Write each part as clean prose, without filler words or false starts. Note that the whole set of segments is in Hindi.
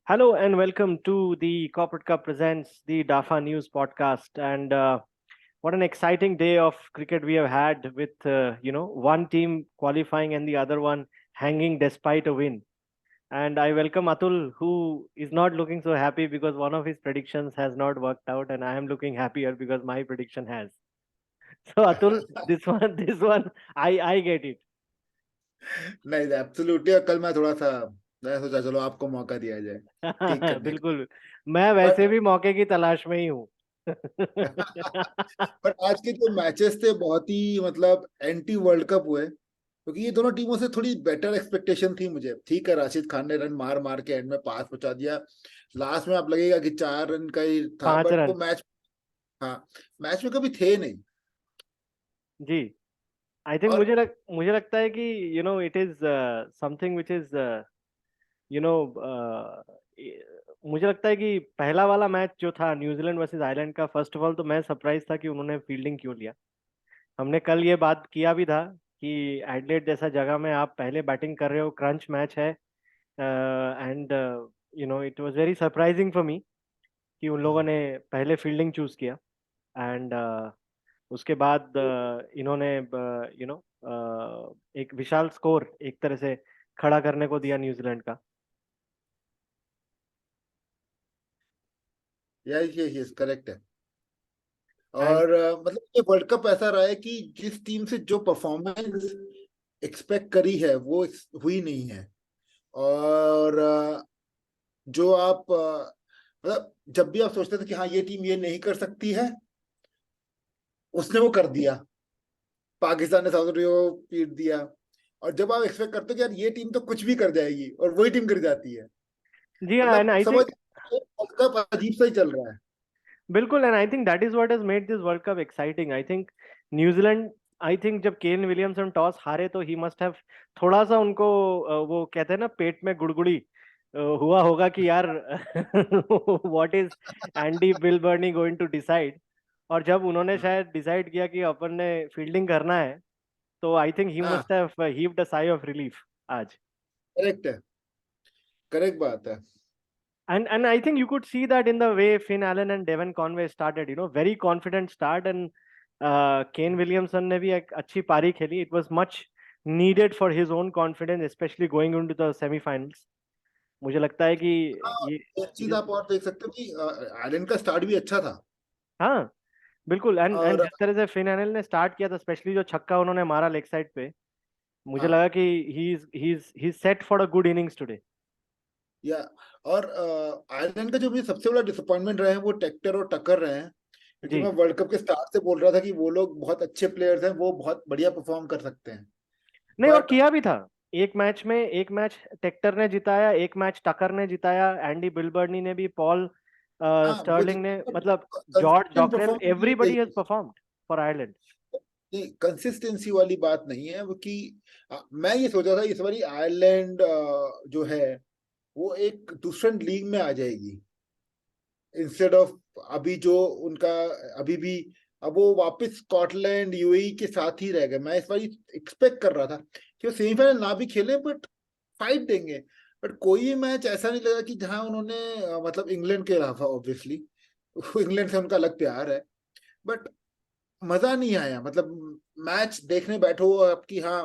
Hello and welcome to the Corporate Cup presents the DAFA News podcast. And what an exciting day of cricket we have had with one team qualifying and the other one hanging despite a win. And I welcome Atul, who is not looking so happy because one of his predictions has not worked out, and I am looking happier because my prediction has. So Atul, this one, I get it. नहीं एब्सोल्युटली। और कल मैं सोचा चलो आपको मौका दिया जाए ठीक करने का। बिल्कुल, मैं वैसे बट भी मौके की तलाश में ही हूँ। बट आज के जो मैचेस थे बहुत ही मतलब एंटी वर्ल्ड कप हुए, क्योंकि ये दोनों टीमों से थोड़ी बेटर एक्सपेक्टेशन थी मुझे। ठीक है, राशिद खान ने रन मार मार के एंड में पास पहुंचा दिया। लास्ट में आप लगेगा कि 4 रन का ही था, पांच बट वो रन मैच, हाँ, मैच में कभी थे नहीं। जी। आई थिंक और मुझे लगता है कि it is something which is you know मुझे लगता है कि पहला वाला मैच जो था न्यूजीलैंड वर्सेस आयरलैंड का, फर्स्ट ऑफ ऑल तो मैं सरप्राइज था कि उन्होंने फील्डिंग क्यों लिया। हमने कल ये बात किया भी था कि एडलेड जैसा जगह में आप पहले बैटिंग कर रहे हो, क्रंच मैच है, and it was very surprising for me कि उन लोगों ने पहले फील्डिंग चूज किया। एंड उसके बाद इन्होंने एक विशाल स्कोर एक तरह से खड़ा करने को दिया न्यूजीलैंड का। यही करेक्ट है। एंड और मतलब ये वर्ल्ड कप ऐसा रहा है कि जिस टीम से जो परफॉर्मेंस एक्सपेक्ट करी है वो हुई नहीं है। और जो आप मतलब जब भी आप सोचते थे कि हाँ ये टीम ये नहीं कर सकती है, उसने वो कर दिया। पाकिस्तान ने साउथ अफ्रीका को पीट दिया। और जब आप एक्सपेक्ट करते हो कि यार ये टीम तो कुछ भी कर जाएगी, और वही टीम कर जाती है। जी हाँ, एंड मतलब आई समझ, थिंक वर्ल्ड कप अजीब सा ही चल रहा है। बिल्कुल, and I think that is what has made this world cup exciting. I think New Zealand, I think जब केन विलियमसन टॉस हारे तो ही मस्ट हैव थोड़ा सा उनको वो कहते हैं ना, पेट में गुड़गुड़ी हुआ होगा कि यार what is Andy Bilburney going to decide. और जब उन्होंने शायद डिसाइड किया कि अपन ने फील्डिंग करना है, तो आई थिंक ही हाँ, must have heaved a sigh of relief आज। करेक्ट है, करेक्ट बात है। And I think you could see that in the way Finn Allen and Devon Conway started, very confident start, and Kane Williamson ने भी एक अच्छी पारी खेली. It was much needed for his own confidence, especially going into the semi-finals. मुझे लगता है कि हाँ, ये एक चीज ये- आप और देख सकते हो कि आयरलैंड का स्टार्ट भी अच्छा था। हाँ बिल्कुल, एंड और जिस तरह से फिन एनल ने स्टार्ट किया था, स्पेशली जो छक्का उन्होंने मारा लेग साइड पे, मुझे हाँ, लगा कि he is set for a good innings today. या और आयरलैंड का जो मुझे सबसे बड़ा डिसअपॉइंटमेंट रहे हैं वो टेक्टर और टक्कर रहे हैं। क्योंकि जी, मैं वर्ल्ड कप के स्टार्ट से बोल रहा था कि वो लोग बहुत अच्छे प्लेयर्स हैं, वो बहुत बढ़िया परफॉर्म कर सकते हैं। नहीं, और बट किया भी था। एक मैच टेक्टर ने जिताया, एक मैच टकर ने जिताया, एंडी बिलबर्नी ने भी, पॉल हाँ, वो स्टर्लिंग ने, मतलब जॉर्ज कंसिस्टेंट जॉकरेल, परफॉर्मेंस नहीं एवरीबडी हैज चाहिए। Performed for Ireland. नहीं, कंसिस्टेंसी वाली बात नहीं है वो कि मैं ये सोचा था इस बारी आयरलैंड जो है वो एक दूसरे लीग में आ जाएगी, इंस्टेड ऑफ अभी जो उनका अभी भी। अब वो वापस स्कॉटलैंड यूएई के साथ ही रह गए। मैं इस बार एक्सपेक्ट कर रहा था कि वो सेमीफाइनल ना भी खेले बट फाइट देंगे। बट कोई मैच ऐसा नहीं लगा कि जहां उन्होंने मतलब इंग्लैंड के अलावा ऑब्वियसली इंग्लैंड से उनका अलग प्यार है, बट मजा नहीं आया। मतलब मैच देखने बैठो आपकी, हाँ,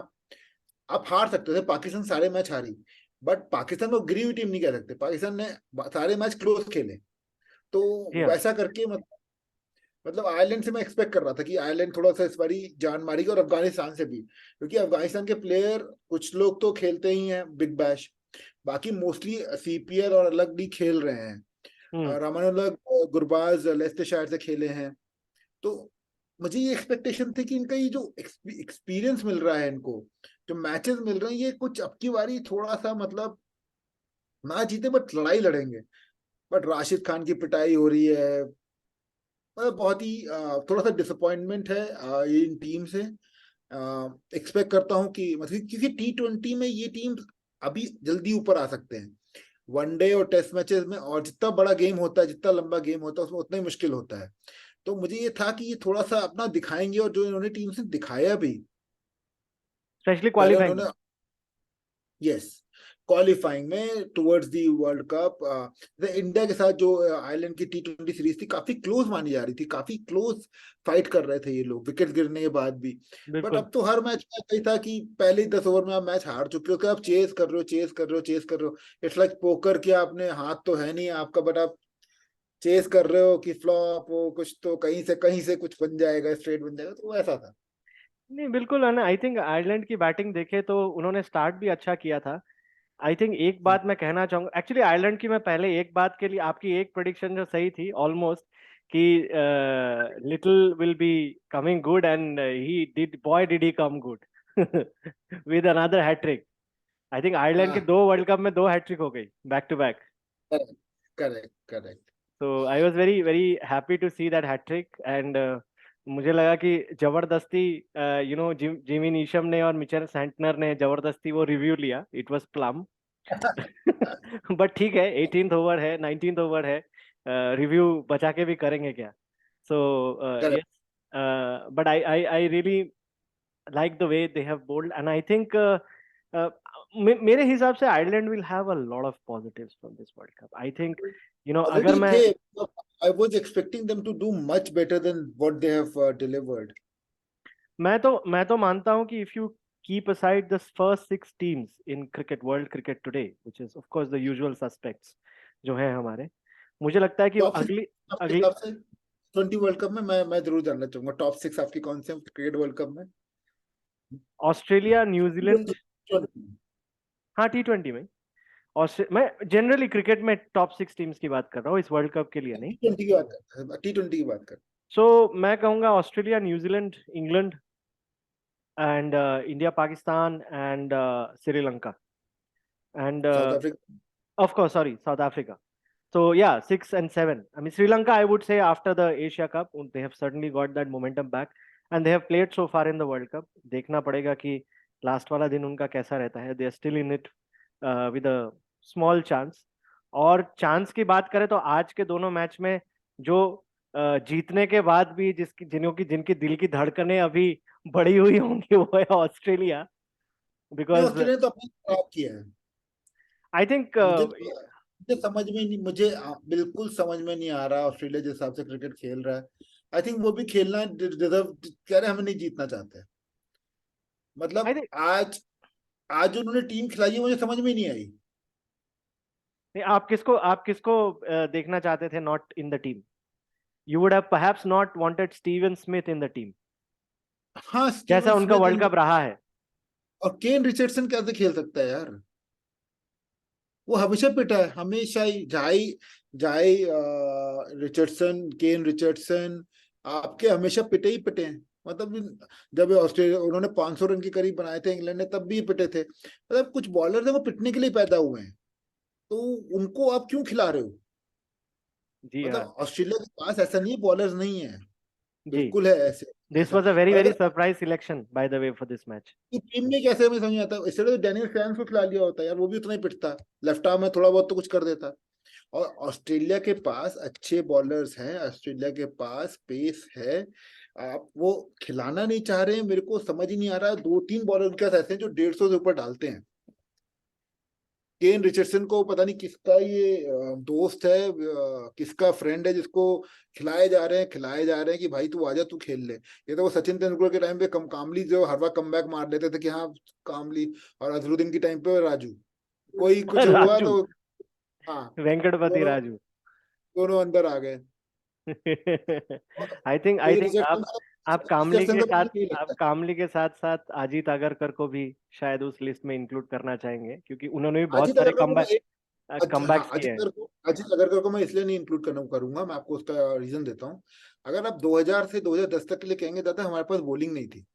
आप हार सकते थे। पाकिस्तान सारे मैच हारी, बट पाकिस्तान को गिरी हुई टीम नहीं कह सकते। पाकिस्तान ने सारे मैच क्लोज खेले। तो जी हाँ। वैसा करके मतलब आयरलैंड से मैं एक्सपेक्ट कर रहा था कि आयरलैंड थोड़ा सा इस बारी जान मारेगी, और अफगानिस्तान से भी, क्योंकि अफगानिस्तान के प्लेयर कुछ लोग तो खेलते ही हैं बिग बैश, बाकी मोस्टली सीपीएल और अलग लीग खेल रहे हम्म। हैं। रामानुल्लाह गुरबाज लेस्टर शायर से खेले हैं। तो मुझे ये एक्सपेक्टेशन थी कि इनका ये जो एक्सपीरियंस मिल रहा है इनको, जो मैचेस मिल रहे हैं, ये कुछ अब की बारी थोड़ा सा मतलब ना जीते बट लड़ाई लड़ेंगे। बट राशिद खान की पिटाई हो रही है। मतलब बहुत ही थोड़ा सा डिसअपॉइंटमेंट है ये इन टीम से। एक्सपेक्ट करता हूँ कि मतलब क्योंकि T20 में ये टीम अभी जल्दी ऊपर आ सकते हैं। वनडे और टेस्ट मैचेस में, और जितना बड़ा गेम होता है, जितना लंबा गेम होता है, उसमें उतना ही मुश्किल होता है। तो मुझे ये था कि ये थोड़ा सा अपना दिखाएंगे, और जो इन्होंने टीम से दिखाया भी स्पेशली पहले क्वालिफाइंग उन्होंने, में। यस, क्वालिफाइंग में towards the world cup. India के साथ जो आयरलैंड की T20 सीरीज थी काफी क्लोज मानी जा रही थी, काफी क्लोज फाइट कर रहे थे ये लोग विकेट गिरने के बाद भी। बट बिल्कुल। अब तो हर मैच में ऐसा ही था कि पहले ही 10 ओवर में आप मैच हार चुके हो, कि आप चेस कर रहे हो, चेस कर रहे हो, चेस कर रहे हो। इट्स लाइक पोकर, कि आपने हाथ तो है नहीं आपका, बट आप चेस कर रहे हो कि फ्लॉप हो, कुछ तो कहीं से कुछ बन जाएगा, स्ट्रेट बन जाएगा, तो वो ऐसा था। नहीं बिल्कुल है ना, आई थिंक आयरलैंड की बैटिंग देखे तो उन्होंने स्टार्ट भी अच्छा किया था। आई थिंक एक बात मैं कहना चाहूंगा, एक्चुअली आयरलैंड की मैं पहले एक बात के लिए, आपकी एक प्रेडिक्शन जो सही थी ऑलमोस्ट, कि little will be coming good, and he did, boy did he come good with another hat trick. I think Ireland के हाँ, 2 वर्ल्ड कप में 2 हैट्रिक हो गई back to back. Correct, correct, correct. तो I was very very happy to see that hattrick, and मुझे लगा कि जबरदस्ती जिमी नीशम ने और मिचेल सेंटनर ने जबरदस्ती वो रिव्यू लिया, इट वाज प्लम। बट ठीक है, 18th ओवर है, 19th ओवर है, रिव्यू बचा के भी करेंगे क्या। So correct. Yes, but I really like the way they have bowled, and I think मेरे हिसाब से Ireland will have a lot of positives from this World Cup. I think अगर ऑलरेडी मैं थे। I was expecting them to do much better than what they have delivered. मैं तो मानता हूं कि if you keep aside the first 6 teams in cricket, world cricket today, which is of course the usual suspects जो हैं हमारे, मुझे लगता है कि टॉप सिक्स अगली आपके अगली हिसाब से 20 वर्ल्ड कप में, मैं जरूर जानना चाहूंगा टॉप 6 आपकी कौन से क्रिकेट वर्ल्ड कप में। Australia, New Zealand. 20। हाँ, T20 में। मैं जनरली क्रिकेट में टॉप 6 टीम्स की बात कर रहा हूँ, इस वर्ल्ड कप के लिए नहीं। T20 की बात कर, T20 की बात कर। सो मैं कहूंगा Australia, New Zealand, England, and India, Pakistan, and Sri Lanka, and south Africa. of course, sorry, South Africa. So yeah, 6 and 7. I mean, Sri Lanka, I would say after the Asia Cup, they have certainly got that momentum back, and they have played so far in the World Cup. देखना पड़ेगा कि लास्ट वाला दिन उनका कैसा रहता है. They are still in it with a small chance. और चांस की बात करें तो आज के दोनों मैच में जो जीतने के बाद भी जिनकी दिल की धड़कनें अभी बढ़ी हुई होंगी, वो है ऑस्ट्रेलिया, नहीं, बिकॉज ऑस्ट्रेलिया ने तो अपना खराब किया है। आई थिंक मुझे समझ में नहीं, मुझे बिल्कुल समझ में नहीं आ रहा ऑस्ट्रेलिया जिस हिसाब से क्रिकेट खेल रहा है। आई थिंक वो भी खेलना डिजर्व कह रहे हैं, हमें नहीं जीतना चाहते। आई मतलब थिंक आज आज जो उन्होंने टीम खिलाई है मुझे समझ में नहीं आई। आप किसको देखना चाहते थे not in the team? You would have perhaps not wanted Steven Smith in the team, हाँ, जैसा स्टीवन उनका स्मिथ वर्ल्ड कप रहा है। और केन रिचर्डसन कैसे खेल सकता है यार? वो हमेशा पिटा है, हमेशा ही। जाई जाई रिचर्डसन, केन रिचर्डसन आपके हमेशा पिटे ही पिटे हैं। मतलब जब ऑस्ट्रेलिया उन्होंने 500 रन के करीब बनाए थे इंग्लैंड ने, तब भी पिटे थे। मतलब कुछ बॉलर है वो पिटने के लिए पैदा हुए हैं, तो उनको आप क्यों खिला रहे हो? जी हाँ। मतलब ऑस्ट्रेलिया के पास ऐसा नहीं है, बॉलर्स नहीं है, जी, बिल्कुल है ऐसे। दिस ऐसा वाज अ वेरी और वेरी अगर surprise selection by the way for this match. Team में कैसे, हमें समझ नहीं आता। इससे तो डैनियल क्रांस को खिला लिया होता यार, वो भी उतना ही पिटता, लेफ्ट आर्म में थोड़ा बहुत तो कुछ कर देता। और ऑस्ट्रेलिया के पास अच्छे बॉलर्स हैं, ऑस्ट्रेलिया के पास पेस है, आप वो खिलाना नहीं चाह रहे हैं। मेरे को समझ ही नहीं आ रहा। 2-3 बॉलर उनके पास ऐसे हैं जो 150 से ऊपर डालते हैं। केन रिचर्डसन को पता नहीं किसका ये दोस्त है, किसका फ्रेंड है, जिसको खिलाए जा रहे हैं कि भाई तू आजा, तू खेल ले। ये तो वो सचिन तेंदुलकर के टाइम पे कामली जो हर बार कम बैक मार लेते थे कि हाँ कामली, और अजरुद्दीन के टाइम पे राजू, कोई कुछ हुआ राजू, तो हाँ, वेंकटपति दोनों राजू। दोनों अंदर आ गए। आई थिंक आप कामली रिचर्डसन के का साथ मुझे नहीं लगता। साथ अजीत अगरकर को भी शायद उस लिस्ट में इंक्लूड करना चाहेंगे, क्योंकि उन्होंने भी बहुत अजीत सारे अगरकर को मैं हाँ, कमबैक्स किए हैं। अजीत अगरकर को मैं इसलिए नहीं इंक्लूड करूंगा, मैं आपको उसका रीजन देता हूँ। अगर आप 2000 से 2010 तक के लिए कहेंगे, दादा हमारे पास बॉलिंग नहीं थी।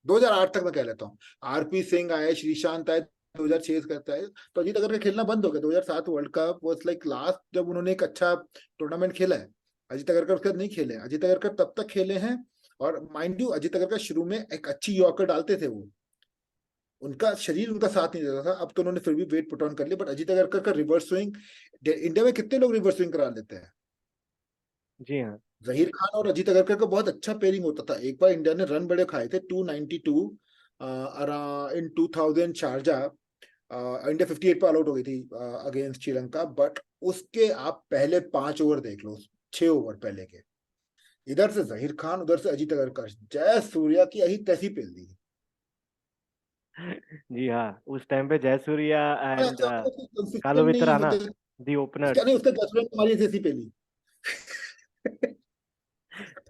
2008 तक मैं कह लेता हूँ, आरपी सिंह आए, श्रीशांत आए, 2006 करता है, तो अजीत अगरकर खेलना बंद हो गया। 2007 world cup was like last जब उन्होंने एक अच्छा टूर्नामेंट खेला है। अजीत अगरकर उसके बाद नहीं खेले हैं। अजीत अगरकर तब तक खेले हैं, और माइंड यू अजीत अगरकर शुरू में एक अच्छी यॉर्कर डालते थे। वो उनका शरीर उनका साथ नहीं देता था, अब तो उन्होंने फिर भी वेट पुट ऑन कर लिया। बट अजीत अगरकर का रिवर्स स्विंग, इंडिया में कितने लोग रिवर्स स्विंग करा लेते हैं? जी हाँ। जहीर खान और अजीत अगरकर का बहुत अच्छा पेयरिंग होता था। एक बार इंडिया ने रन बड़े खाए थे, 292 इन 2000 शारजा, इंडिया 58 पे ऑल आउट हो गई थी अगेंस्ट श्रीलंका, बट उसके आप पहले 5 ओवर देख लो, 6 ओवर पहले के, इधर से जहीर खान, उधर से अजीत अगरकर, जय सूर्या की यही तैसी पेल दी। जी हाँ, उस टाइम पे जयसूर्या एंड कालू कंसिस्टेंट नहीं वितराना, मतलब, दी उसका ओपनर्स। नहीं, उसका जजमेंट हमारी जैसी पेली।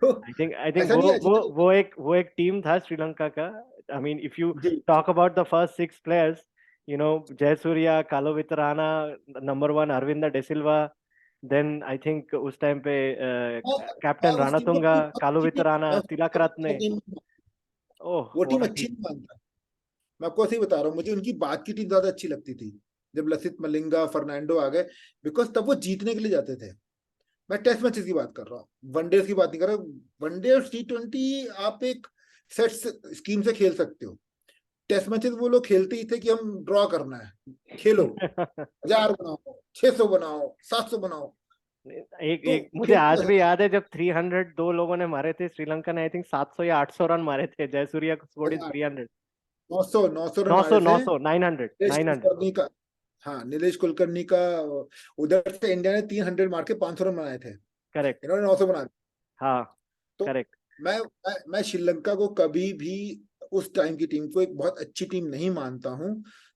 तो आई थिंक ऐसा नहीं है अजीत वो एक टीम था श्रीलंका का। I mean if you ji. Talk about the first six players, Jayasuriya, कालो वितराना, number one Arvind de Silva, then I think उस टाइम पे मैं कैप्टन उस टीम को रणतुंगा, अपनी बहुत कालो अच्छी टीम, वितराना, मैं उस टीम को तिलक अपनी रत्ने। बहुत टीम, ओह वो टीम व्हाट अ अच्छी टीम। नहीं मानता। मैं आपको ऐसे ही बता रहा हूँ, मुझे उनकी बात की टीम ज्यादा अच्छी लगती थी जब लसित मलिंगा, फर्नांडो आ गए, बिकॉज तब वो जीतने के लिए जाते थे। मैं टेस्ट मैचेस की बात कर रहा हूँ, वनडेज की बात नहीं कर रहा। वनडे और T20 आप एक सेट स्कीम से खेल सकते हो। टेस्ट मैचेस वो लोग खेलते ही थे कि हम ड्रॉ करना है, खेलो, 1000 बनाओ, 600 बनाओ, 700 बनाओ। एक तो एक मुझे खेलते आज भी याद है, जब 300 दो लोगों ने मारे थे, श्रीलंका ने आई थिंक 700 या 800 रन मारे थे, जयसूर्या स्कोर्ड इन 300। 900 रन 900, मारे थे। 900, 900, नीलेश 900। कुलकर्णी का, हाँ नीलेश कुलकर्णी का, उधर से इंडिया ने 300 मार के 500 रन बनाए थे, करेक्ट। इन्होंने 900 बना दिए। हाँ। तो करेक्ट। मैं श्रीलंका को कभी भी, उस टाइम की टीम को एक बहुत अच्छी टीम नहीं मानता हूँ।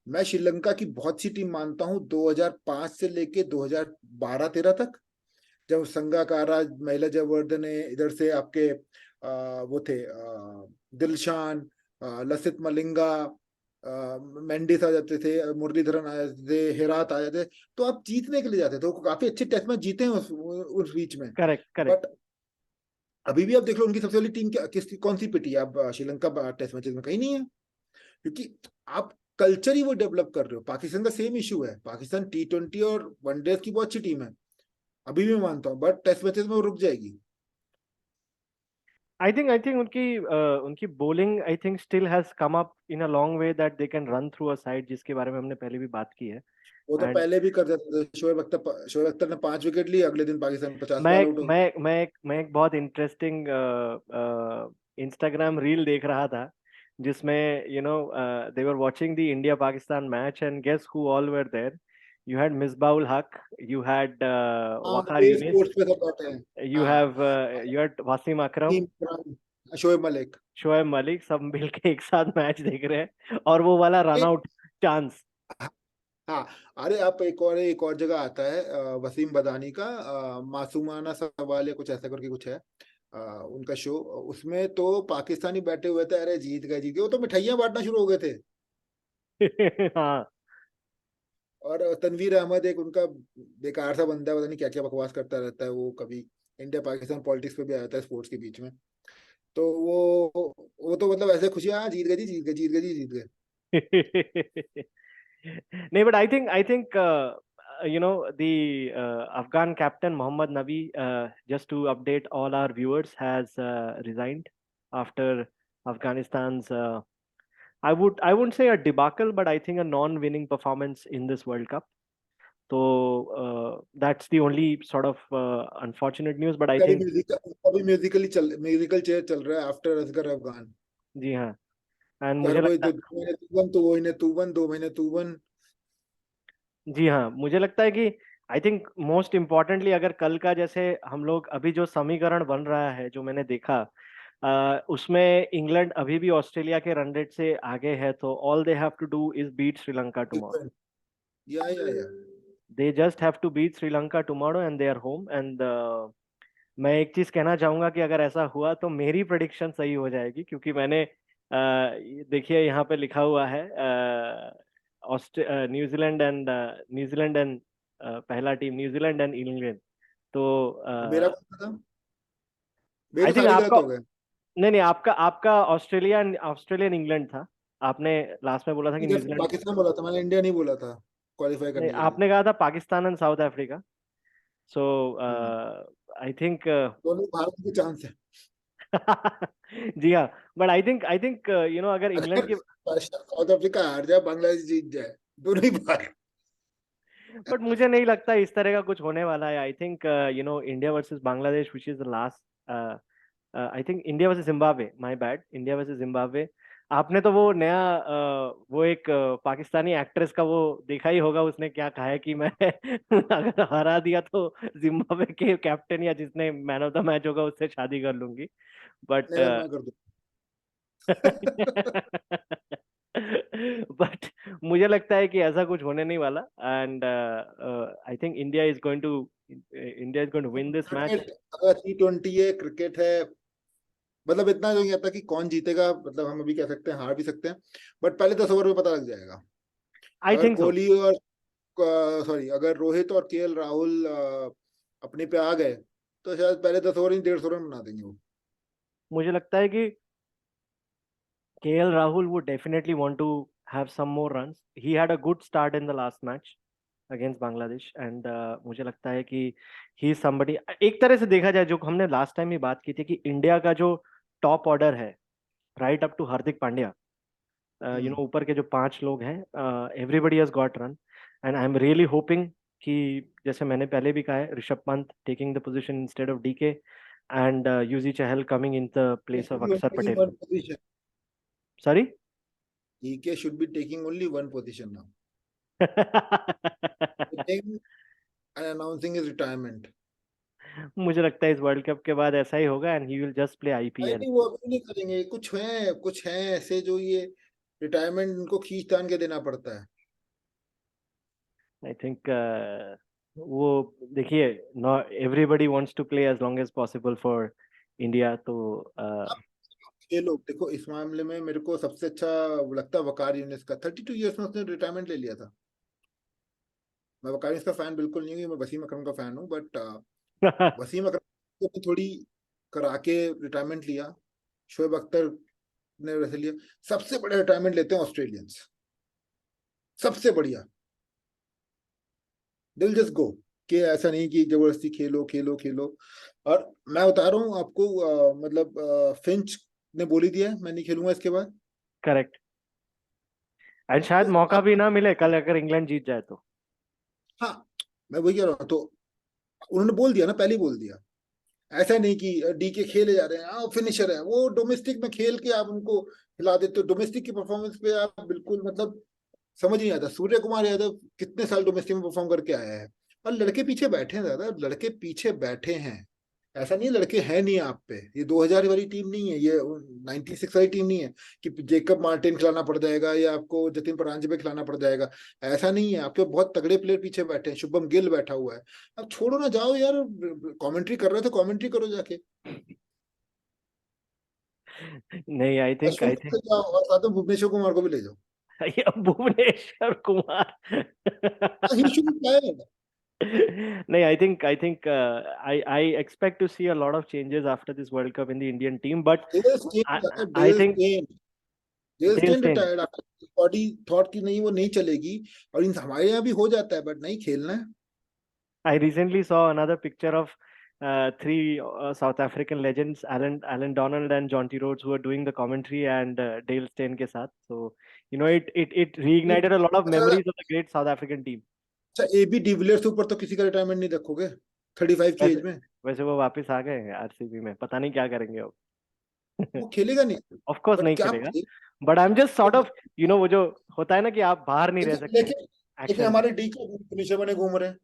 मैं श्रीलंका की बहुत सी टीम मानता हूँ 2005 से लेके 2012-13 तक, जब संगाकारा, महिला जयवर्धने, इधर से आपके वो थे दिलशान, लसित मलिंगा, मेंडिस आ जाते थे, मुरलीधरन आ जाते थे, हेरात आ जाते थे। तो आप जीतने के लिए जाते थे, वो काफी अच्छे टेस्ट मैच जीते हैं उस बीच में। करेक्ट। करेक्ट। बट अभी भी आप देख लो, उनकी सबसे वाली टीम किसकी, कौन सी पिटी है? आप श्रीलंका टेस्ट मैचेस में कहीं नहीं है, क्योंकि आप कल्चर ही वो डेवलप कर रहे हो। पाकिस्तान का सेम इशू है, पाकिस्तान T20 और वनडे की बहुत अच्छी टीम है, अभी भी मानता हूँ, बट टेस्ट मैचेस में वो रुक जाएगी। आई थिंक उनकी bowling I think still has come up in a long way that they can run through a side, जिसके बारे में हमने पहले भी बात की है। वो तो एंड पहले भी कर देते थे। शोएब अख्तर ने 5 विकेट लिए, अगले दिन पाकिस्तान 50 मैं पे ऑल एक आउट हो गई। मैं एक बहुत इंटरेस्टिंग इंस्टाग्राम रील देख रहा था, जिसमें दे were watching the India Pakistan match, and guess who all were there. You had Misbahul हक, यू हैड हाँ, वकार ये यूनिस, स्पोर्ट्स पे सब बैठे हैं। यू हाँ, have you had Wasim Akram, team Imran, Shoaib Malik. Shoaib Malik, सब मिलके एक साथ मैच देख रहे हैं, और वो वाला रन एक, आउट चांस। हाँ, अरे आप एक और जगह आता है, वसीम बदानी का मासूमाना सवाल या कुछ ऐसा करके कुछ है, उनका शो, उसमें तो पाकिस्तानी बैठे हुए थे, अरे जीत गए जीत गए, वो तो मिठाइयां बांटना शुरू हो गए थे। हाँ। और तनवीर अहमद एक उनका बेकार सा बंदा है, पता नहीं क्या क्या बकवास करता रहता है, वो कभी इंडिया पाकिस्तान पॉलिटिक्स पे भी आता है स्पोर्ट्स के बीच में। तो वो तो मतलब ऐसे खुशियां, जीत गए जी, जीत गए, जीत गए जी, जीत गए। नहीं, but I think the Afghan captain Mohammad Nabi, just to update all our viewers, has resigned after Afghanistan's I wouldn't say a debacle, but I think a non-winning performance in this World Cup. So that's the only sort of unfortunate news. But I think कभी म्यूजिकल चेयर चल रहा है आफ्टर असगर अफगान। जी हाँ, एंड हर मुझे कोई लगता, 2 महीने तू बन, तो 2 महीने तू बन, 2 महीने तू बन। जी हाँ, मुझे लगता है कि आई थिंक मोस्ट इम्पॉर्टेंटली, अगर कल का जैसे हम लोग अभी जो समीकरण बन रहा है, जो मैंने देखा, उसमें इंग्लैंड अभी भी ऑस्ट्रेलिया के रन रेट से आगे है, तो all they have to do is beat Sri Lanka tomorrow. या they just have to beat Sri Lanka tomorrow and they are home. And मैं एक चीज कहना चाहूंगा कि अगर ऐसा हुआ तो मेरी प्रेडिक्शन सही हो जाएगी, क्योंकि मैंने देखिए यहाँ पे लिखा हुआ है न्यूजीलैंड एंड पहला टीम न्यूजीलैंड एंड इंग्लैंड। तो मेरा कौन सा था? मेरे आई तो थिंक सारे गलत आपका, हो गए। नहीं नहीं, आपका आपका ऑस्ट्रेलियन ऑस्ट्रेलियन इंग्लैंड था। आपने लास्ट में बोला था कि इधर से न्यूजीलैंड। पाकिस्तान बोला था मैंने, इंडिया नहीं बोला था क्वालिफाई नहीं, करने के लिए। आपने कहा था Pakistan and south Africa. So hmm, I think दोनों भारत के चांस है। जी हाँ, बट आई थिंक अगर इंग्लैंड की, अगर साउथ अफ्रीका हार जाए, बांग्लादेश जीत जाए, दोनों ही बार। बट मुझे नहीं लगता इस तरह का कुछ होने वाला है। आई think India versus Bangladesh which is the last, I think India versus Zimbabwe, my bad, India versus Zimbabwe, आपने तो वो नया वो एक पाकिस्तानी एक्ट्रेस का वो देखा ही होगा, उसने क्या कहा है कि मैं अगर हरा दिया तो जिम्बाब्वे के कैप्टन या जिसने मैन ऑफ द मैच होगा उससे शादी कर लूंगी, बट नेवर, मैं कर दूं। बट मुझे लगता है कि ऐसा कुछ होने नहीं वाला, and I think India is going to win this match. Cricket अगर T20 है, क्रिकेट है, मतलब इतना जो नहीं आता कि कौन जीतेगा, मतलब हम अभी कह सकते हैं हार भी सकते हैं, बट पहले 10 ओवर में पता लग जाएगा। आई अगर थिंक सो। कोहली और सॉरी अगर रोहित और KL राहुल अपने पे आ गए तो शायद पहले 10 ओवर ही 150 रन बना देंगे वो। मुझे लगता है कि KL Rahul would definitely want to have some more runs. He had a good start in the last match against Bangladesh, and मुझे लगता है कि he is somebody, एक तरह से देखा जाए जो हमने लास्ट टाइम ही बात की थी कि इंडिया का जो टॉप ऑर्डर है, right up to Hardik Pandya, hmm. ऊपर के जो 5 लोग हैं, everybody has got run, and I am really hoping कि जैसे मैंने पहले भी कहा है, Rishabh Pant taking the position instead of DK, and Yuzi Chahal coming in the He place should of be only Axar taking Patel. one position. Sorry. EK should be taking only one position now. Hitting and announcing his retirement. मुझे लगता है इस वर्ल्ड कप के बाद ऐसा ही होगा, and he will just play I IPL. नहीं, वो अभी नहीं करेंगे। कुछ हैं ऐसे जो ये रिटायरमेंट इनको खींच तान के देना पड़ता है। आई थिंक वो देखिए, no everybody wants to play as long as possible for India, तो अब ये लोग देखो, इस मामले में मेरे को सबसे अच्छा लगता है वकार यूनिस का। 32 ईयर्स में उसने रिटायरमेंट ले लिया था। मैं वकार यूनिस का फैन बिल्कुल नहीं हूँ, मैं वसीम अकरम का फैन हूँ, बट वसीम अकरम ने थोड़ी करा के रिटायरमेंट लिया। शोएब अख्तर ने वैसे लिया। सबसे बड़े रिटायरमेंट लेते हैं ऑस्ट्रेलियंस, सबसे बढ़िया। दिल जस्ट गो, कि ऐसा नहीं कि जबरदस्ती खेलो खेलो खेलो। और मैं बता रहा हूँ आपको, मतलब फिंच ने बोल ही दिया है, मैं नहीं खेलूंगा इसके बाद। करेक्ट। एंड शायद तो मौका आप, भी ना मिले कल अगर इंग्लैंड जीत जाए तो। हाँ, मैं वही कह रहा हूँ। तो उन्होंने बोल दिया ना, पहले ही बोल दिया। ऐसा नहीं कि डीके खेले जा रहे हैं, हाँ फिनिशर है वो, डोमेस्टिक में खेल के आप उनको हिला देते हो। डोमेस्टिक की परफॉर्मेंस पे आप बिल्कुल, मतलब समझ नहीं आता। सूर्य कुमार यादव कितने साल डोमेस्टिक में परफॉर्म करके आया है, और लड़के पीछे बैठे हैं, दादा लड़के पीछे बैठे हैं। ऐसा नहीं है लड़के हैं नहीं आप पे। ये 2000 वाली टीम नहीं है, ये 96 वाली टीम नहीं है कि जेकब मार्टिन खिलाना पड़ जाएगा या आपको जतिन परांजपे खिलाना पड़ जाएगा। ऐसा नहीं है, आपके बहुत तगड़े प्लेयर पीछे बैठे हैं। शुभम गिल बैठा हुआ है। अब छोड़ो ना, जाओ यार, कमेंट्री कर रहे थे, कमेंट्री करो जाके। नहीं, आई थिंक अश्विन से जाओ और साथ में भुवनेश्वर कुमार को भी ले जाओ। भुवनेश्वर कुमार। ही शुड प्ले। नहीं, I think I expect to see a lot of changes after this World Cup in the Indian team, but Dale Steyn I जाता है, I Dale think Steyn. Dale Dale Steyn Steyn. Retired. Body thought की नहीं, वो नहीं चलेगी। और इन हमारे यहाँ भी हो जाता है, बट नहीं खेलना है। I recently saw another picture of three South African legends, Alan Donald and Jonty Rhodes, who are doing the commentary, and Dale Steyn ke saath. So it reignited a lot of अच्छा memories of the great South African team. अच्छा, AB डिविलियर्स ऊपर तो किसी का रिटायरमेंट नहीं रखोगे 35 की वैसे एज में। वैसे वो वापस आ गए हैं आरसीबी में, पता नहीं क्या करेंगे अब। वो खेलेगा नहीं। ऑफ कोर्स बट नहीं क्या खेलेगा, but I am just sort of, वो जो होता है ना कि आप बाहर नहीं रह लेकिन सकते लेकिन लेकिन एक्शन हमारे डी के फिनिशर बने घूम रहे हैं।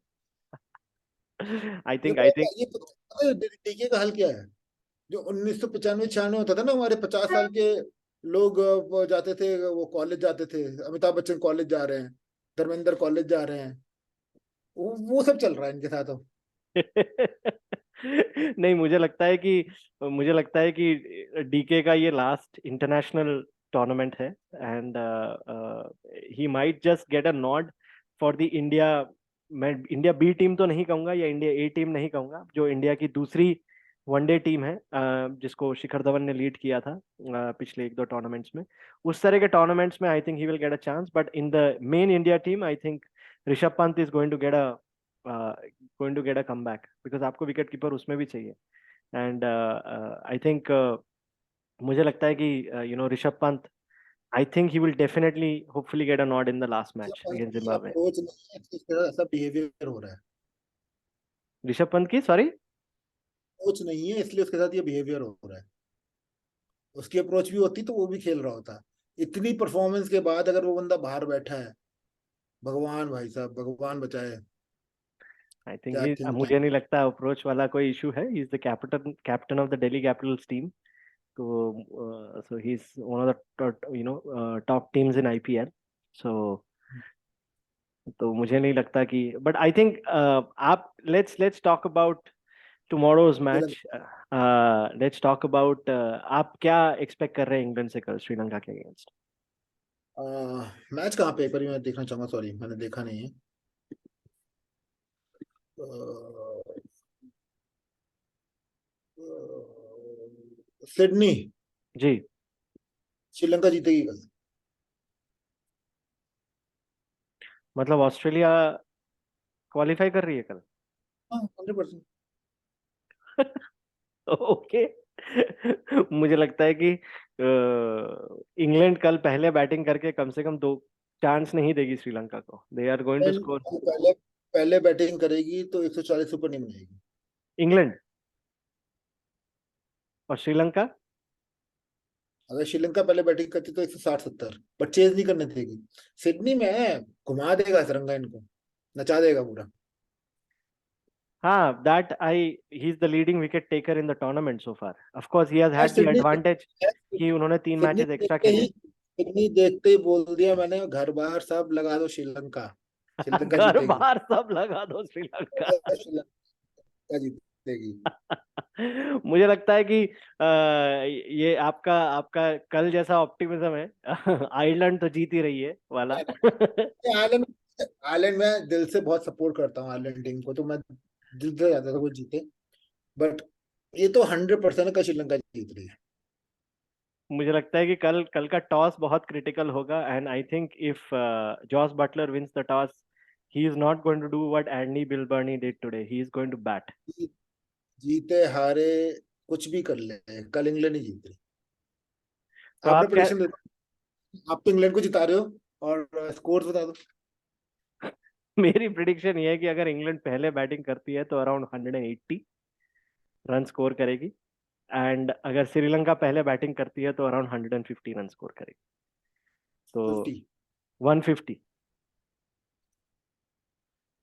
से। आई ये थिंक आई थिंक पता, ये डीके का हल क्या है? जो 1995-96 होता था ना, हमारे 50 साल के लोग वो जाते थे, वो कॉलेज जाते थे। अमिताभ बच्चन कॉलेज जा रहे हैं, धर्मेंद्र कॉलेज जा रहे हैं। वो सब चल रहा है इनके साथ अब। नहीं, मुझे लगता है कि डीके का ये लास्ट इंटरनेशनल टूर्नामेंट है, and he might just get a nod for the India. मैं इंडिया बी टीम तो नहीं कहूंगा या इंडिया ए टीम नहीं कहूंगा, जो इंडिया की दूसरी वनडे टीम है, जिसको शिखर धवन ने लीड किया था पिछले 1-2 टूर्नामेंट्स में। उस तरह के टूर्नामेंट्स में I think he will get a chance, but in the main India team I think Rishabh Pant is going to get a comeback, because आपको विकेट कीपर उसमें भी चाहिए। एंड आई थिंक मुझे लगता है कि Rishabh Pant, I think he will definitely hopefully get a nod in the last match against Zimbabwe. Approach नहीं है, इसके साथ ऐसा बिहेवियर हो रहा है। ऋषभ पंत की, सॉरी। अप्रोच नहीं है, इसलिए उसके साथ ये बिहेवियर हो रहा है। उसकी अप्रोच भी होती तो वो भी खेल रहा होता। इतनी परफॉर्मेंस के बाद अगर वो बंदा बाहर बैठा है, भगवान भाई साहब, भगवान बचाए। आई थिंक क्या ही, थिंक मुझे नहीं लगता अप्रोच वाला कोई इशू है. He is the captain captain of the Delhi Capitals team. तो so he is one of the top teams in IPL. So तो मुझे नहीं लगता कि, बट आई थिंक आप let's talk about tomorrow's match. Let's talk about, आप क्या एक्सपेक्ट कर रहे हैं इंग्लैंड से कल श्रीलंका के अगेंस्ट? मैच कहाँ पे, एक बार मैं देखना चाहूंगा, सॉरी मैंने देखा नहीं है। सिडनी। जी. श्रीलंका जीतेगी कल। मतलब ऑस्ट्रेलिया क्वालिफाई कर रही है कल? हाँ 100%। ओके. मुझे लगता है कि इंग्लैंड कल पहले बैटिंग करके कम से कम दो चांस नहीं देगी श्रीलंका को. They are going to score. पहले पहले बैटिंग करेगी तो 140 ऊपर नहीं बनाएगी। इंग्लैंड और श्रीलंका. अगर श्रीलंका पहले बैटिंग करती तो 160-70, बट चेज नहीं करने देगी। सिडनी में घुमा देगा तिरंगा इनको, नचा देगा पूरा। हाँ, that he's the leading wicket taker in the tournament so far. Of course, he has मैं had the सिडनी advantage कि उन्होंने 3 सिडनी मैचेस एक्स्ट्रा देखते खेले. ही सिडनी देखते ही बोल दिया मैंने, घर बाहर सब लगा दो श्रीलंका। श्रीलंका घर जीतेगी। बाहर सब लगा दो श्रीलंका. श्रीलंका जीतेगी। मुझे लगता है कि ये आपका आपका कल जैसा ऑप्टिमिज्म है. आयरलैंड तो जीत ही रही है वाला. आयरलैंड आयरलैंड में दिल से बहुत सपोर्ट करता हूँ, आयरलैंड टीम को तो मैं दिल से चाहता था वो जीते। बट ये तो 100% का श्रीलंका जीत रही है। मुझे लगता है कि कल कल का टॉस बहुत क्रिटिकल होगा. And I think if Jos Buttler wins the toss, he is not going to do what Andy Bilburney did today. He is going to bat. जीते हारे कुछ भी कर ले, कल इंग्लैंड ही जीत रही। तो आपने आप क्या? प्रेडिक्शन दे, आप तो इंग्लैंड को जिता रहे हो, और स्कोर बता दो। मेरी प्रिडिक्शन ये है कि अगर इंग्लैंड पहले बैटिंग करती है तो अराउंड 180 रन स्कोर करेगी. एंड अगर श्रीलंका पहले बैटिंग करती है तो अराउंड 150 रन स्कोर करेगी. तो 50। 150.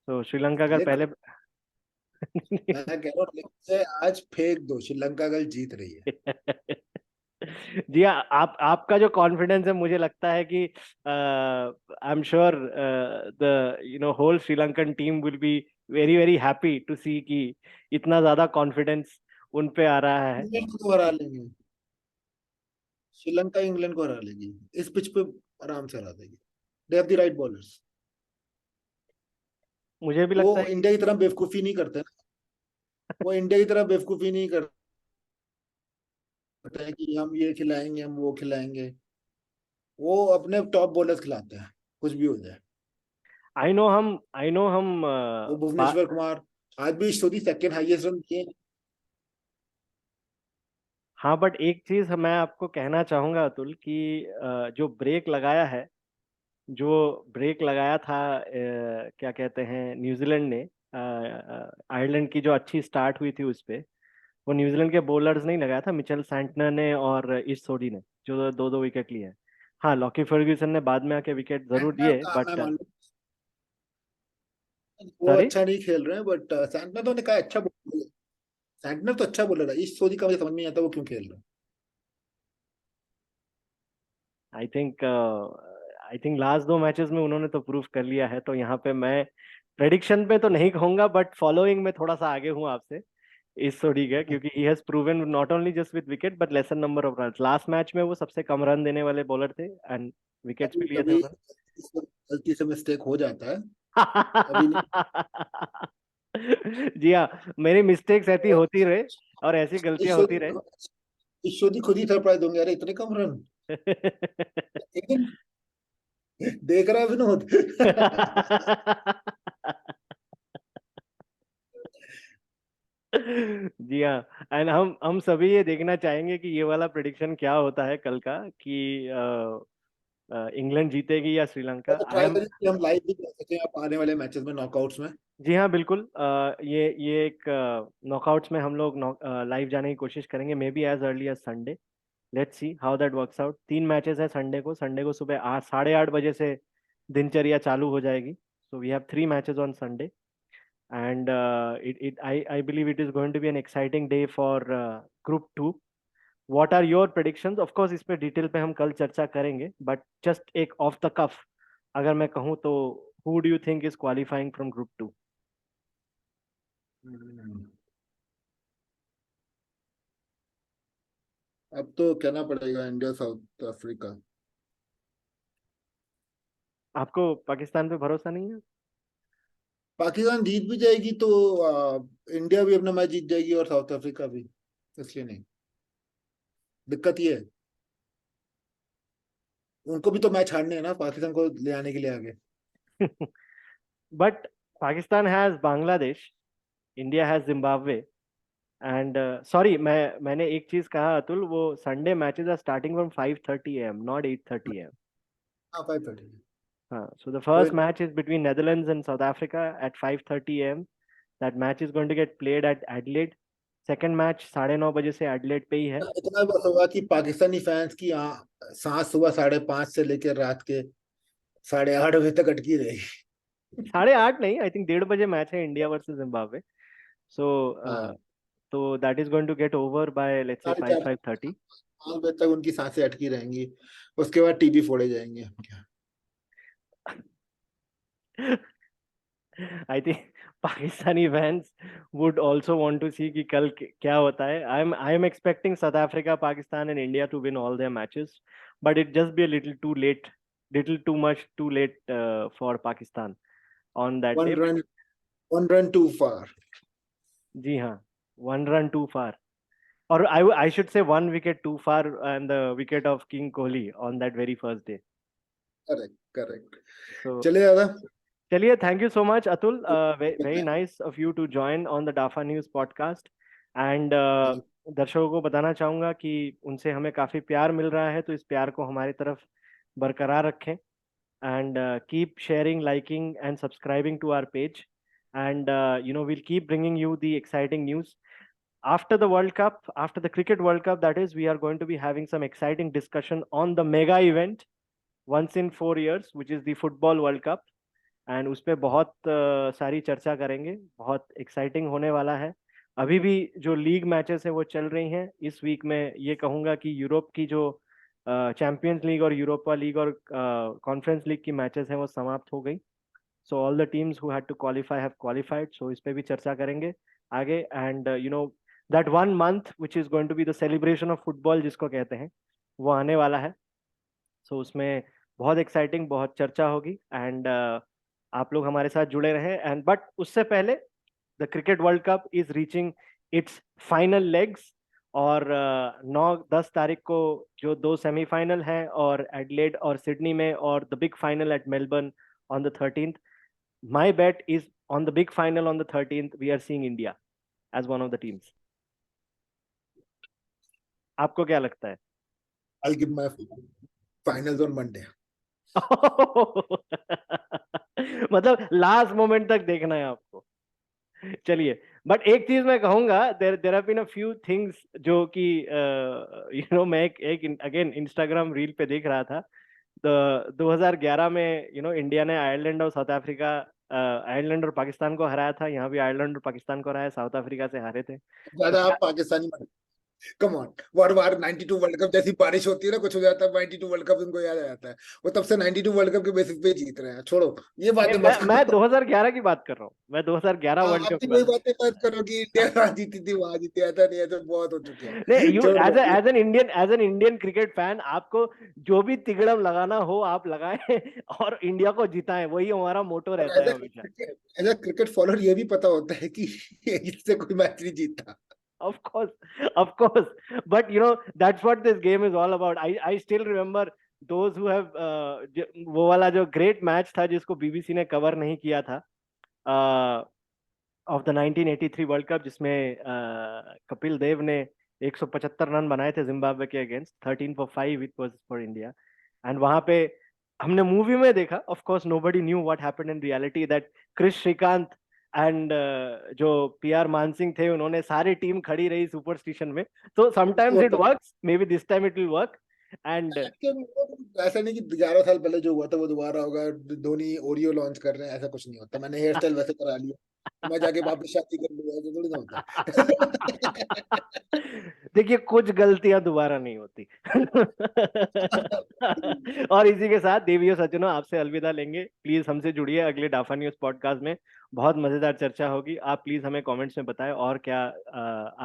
तो श्रीलंका अगर देखो पहले मैं कह रहा हूँ, से आज फेंक दो, श्रीलंका कल जीत रही है। जी हाँ, आप आपका जो कॉन्फिडेंस है, मुझे लगता है कि I am sure the whole Sri Lankan team will be very very happy to सी कि इतना ज्यादा कॉन्फिडेंस उन पे आ रहा है. इंग्लैंड को तो हरा लेंगे, श्रीलंका इंग्लैंड को हरा लेगी इस पिच पे, आराम से हरा देगी। They have the right bowlers. मुझे भी वो लगता है कि इंडिया की तरह बेवकूफी नहीं करते ना, वो इंडिया की तरह बेवकूफी नहीं करते हैं कि हम ये खिलाएंगे हम वो खिलाएंगे। वो अपने टॉप बॉलर्स खिलाते हैं, कुछ भी हो जाए। आई नो हम वो भुवनेश्वर कुमार आज भी सऊदी सेकंड हाईएस्ट रन किए। हाँ, बट एक चीज मैं आपको कहना चाहूंगा अतुल कि जो ब्रेक लगाया है, जो ब्रेक लगाया था, क्या कहते हैं, न्यूजीलैंड ने आयरलैंड की जो अच्छी स्टार्ट हुई थी उस पे, वो न्यूजीलैंड के बॉलर्स नहीं लगाया था, मिचेल सैंटनर ने और ईश सोडी ने, जो दो दो विकेट लिए हैं. हाँ, लॉकी फर्ग्यूसन ने बाद में आके विकेट जरूर सैंटनर दिए, का मैं बट मालूम वो सॉरी. अच्छा नहीं खेल रहे हैं, बट सैंटनर तो ने कहा अच्छा bowler है। सैंटनर तो अच्छा बॉलर है, इस सोदी का मुझे समझ में नहीं आता वो क्यों खेल रहा है। आई थिंक लास्ट दो मैचेस में उन्होंने तो प्रूव कर लिया है. तो यहाँ पे मैं प्रेडिक्शन पे तो नहीं कहूंगा, बट फॉलोइंग में थोड़ा सा आगे हूँ आपसे इस सोडी का, क्योंकि he has proven not only just with wicket but lesson number of run. Last match में वो सबसे कम रन देने वाले बॉलर थे एंड विकेट्स कभी भी लिए थे कभी उन्होंने. गलती से मिस्टेक हो जाता है। अभी नहीं। जी हाँ, मेरी मिस्टेक्स ऐसी होती रहे और ऐसी गलतियां होती रहे. इस सोदी खुद ही सरप्राइज होंगे, अरे इतने कम रन। लेकिन देख रहा है विनोद। जी हाँ. एंड हम सभी ये देखना चाहेंगे कि ये वाला प्रिडिक्शन क्या होता है कल का, कि इंग्लैंड जीतेगी या श्रीलंका. तो आई ट्राई एम करिए कि हम लाइव भी कर सकें आप आने वाले मैचेस में, नॉकआउट्स में। जी हाँ, बिल्कुल. ये एक नॉकआउट्स में हम लोग लाइव जाने की कोशिश करेंगे, maybe as early as Sunday. Let's see how that works out. 3 matches है संडे को सुबह 8:30 बजे से दिनचर्या चालू हो जाएगी। So we have 3 matches on Sunday and I believe it is going to be an exciting day for group 2. What are your predictions? Of course इस पे डिटेल पे हम कल चर्चा करेंगे, बट जस्ट एक ऑफ द कफ अगर मैं कहूँ तो who do you think is qualifying from group 2? अब तो कहना पड़ेगा इंडिया साउथ अफ्रीका। आपको पाकिस्तान पे भरोसा नहीं है? पाकिस्तान जीत भी जाएगी तो इंडिया भी अपना मैच जीत जाएगी और साउथ अफ्रीका भी, इसलिए नहीं। दिक्कत ये है उनको भी तो मैच हारने है ना, पाकिस्तान को ले आने के लिए आगे। But Pakistan has Bangladesh, India has Zimbabwe and sorry मैंने एक चीज कहा अतुल, वो Sunday matches are starting from 5:30 AM, not 8:30 AM. हाँ 5:30। So the first match is between Netherlands and South Africa at 5:30 AM. That match is going to get played at Adelaide. Second match 9:30 से Adelaide पे ही है। इतना बस होगा कि पाकिस्तानी फैंस की सांस सुबह 5:30 से लेकर रात के 8:30 बजे तक अटकी रहेगी। 8:30 नहीं, I think 1:30 मैच है इंडिया वर्सेस जिम्बाब्वे। So तो that is going to get over by let's say 5:30. 5 बजे तक उनकी सांसें अटकी रहेंगी, उसके बाद टीवी फोड़े जाएंगे। I think Pakistani fans would also want to see कि कल क्या होता है। I am expecting South Africa, Pakistan and India to win all their matches, but it just be a little too late, little too much too late for Pakistan on that day. One run too far. जी हाँ, 1 run too far. Or I should say 1 wicket too far, and the wicket of King Kohli on that very first day. Correct. So चलिए दादा। चलिए, thank you so much Atul, very nice of you to join on the DAFA News podcast and दर्शकों को बताना चाहूंगा कि उनसे हमें काफी प्यार मिल रहा है, तो इस प्यार को हमारी तरफ बरकरार रखें and keep sharing, liking and subscribing to our page and we'll keep bringing you the exciting news after the World Cup, after the Cricket World Cup that is. We are going to be having some exciting discussion on the mega event once in 4 years, which is the Football World Cup. And उस पर बहुत सारी चर्चा करेंगे, बहुत एक्साइटिंग होने वाला है। अभी भी जो लीग मैचेस है वो चल रही हैं। इस वीक में ये कहूँगा कि यूरोप की जो चैंपियंस लीग और यूरोपा लीग और कॉन्फ्रेंस लीग की मैचेस हैं वो समाप्त हो गई। So all the teams who had to qualify have qualified. सो इस पे भी चर्चा करेंगे आगे and that 1 month which is going to be the celebration of football जिसको कहते हैं, वो आने वाला है। सो उसमें बहुत एक्साइटिंग, बहुत चर्चा होगी एंड आप लोग हमारे साथ जुड़े रहे एंड बट उससे पहले the cricket world cup is reaching it's final legs और 9-10 तारीख को जो 2 सेमीफाइनल हैं और एडलेड और सिडनी में और the big final at Melbourne on the 13th. My bet is on the big final on the 13th we are seeing India as one of the teams. आपको क्या लगता है? I'll give my finals on Monday. मतलब लास्ट मोमेंट तक देखना है आपको। चलिए, बट एक चीज मैं कहूंगा, there have been a few things जो कि मैं एक अगेन इंस्टाग्राम रील पे देख रहा था। 2011 में इंडिया ने आयरलैंड और साउथ अफ्रीका, आयरलैंड और पाकिस्तान को हराया था। यहाँ भी आयरलैंड और पाकिस्तान को हराया, साउथ अफ्रीका से हारे थे। ज्यादा आप Pakistani come on, bar 92 world cup जैसी बारिश होती है ना, कुछ हो जाता है 92 वर्ल्ड कप उनको याद आ जाता है। वो तब से 92 वर्ल्ड कप के बेसिस पे जीत रहे हैं। छोड़ो ये बातें मत करो। मैं 2011 की बात कर रहा हूँ, मैं 2011 वर्ल्ड कप अपनी वही बातें मत करो कि इंडिया वहां जीती थी वहां जीती, ऐसा नहीं, ऐसा बहुत हो चुके हैं। नहीं, यू छोड़ दो। As an Indian cricket fan आपको जो भी तिगड़म लगाना हो आप लगाएं और इंडिया को जिताएं, वही हमारा मोटो रहता है हमेशा। एज अ क्रिकेट फॉलोअर ये भी पता होता है कि इससे कोई मैच नहीं जीतता। Of course, but that's what this game is all about. I still remember those who have वो वाला जो ग्रेट मैच था जिसको बीबीसी ने कवर नहीं किया था ऑफ द 1983 वर्ल्ड कप, जिसमें कपिल देव ने 175 रन बनाए थे जिम्बाब्वे के against. 13 for 5 it was for India. And वहां पे हमने मूवी में देखा, of course nobody knew what happened in reality, that Kris Srikkanth and जो पीआर मानसिंह थे उन्होंने सारी टीम खड़ी रही सुपरस्टिशन में, तो sometimes it works, maybe this time it will work. And ऐसा नहीं कि 11 साल पहले जो हुआ था वो दोबारा होगा, धोनी ओरियो लॉन्च कर रहे हैं, ऐसा कुछ नहीं होता। मैंने हेयर स्टाइल वैसे करा लिया, मैं जाके वापस शादी कर लूंगा, ऐसा थोड़ी ना होता। देखिए कुछ गलतियां दोबारा नहीं होती। और इसी के साथ देवियों सज्जनों, आपसे अलविदा लेंगे। प्लीज हमसे जुड़िए अगले डाफा न्यूज पॉडकास्ट में, बहुत मजेदार चर्चा होगी। आप प्लीज हमें कमेंट्स में बताएं और क्या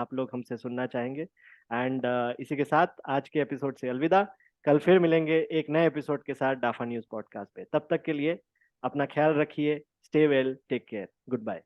आप लोग हमसे सुनना चाहेंगे। एंड इसी के साथ आज के एपिसोड से अलविदा। कल फिर मिलेंगे एक नए एपिसोड के साथ डाफा न्यूज पॉडकास्ट पे। तब तक के लिए अपना ख्याल रखिए। Stay well, take care, good bye.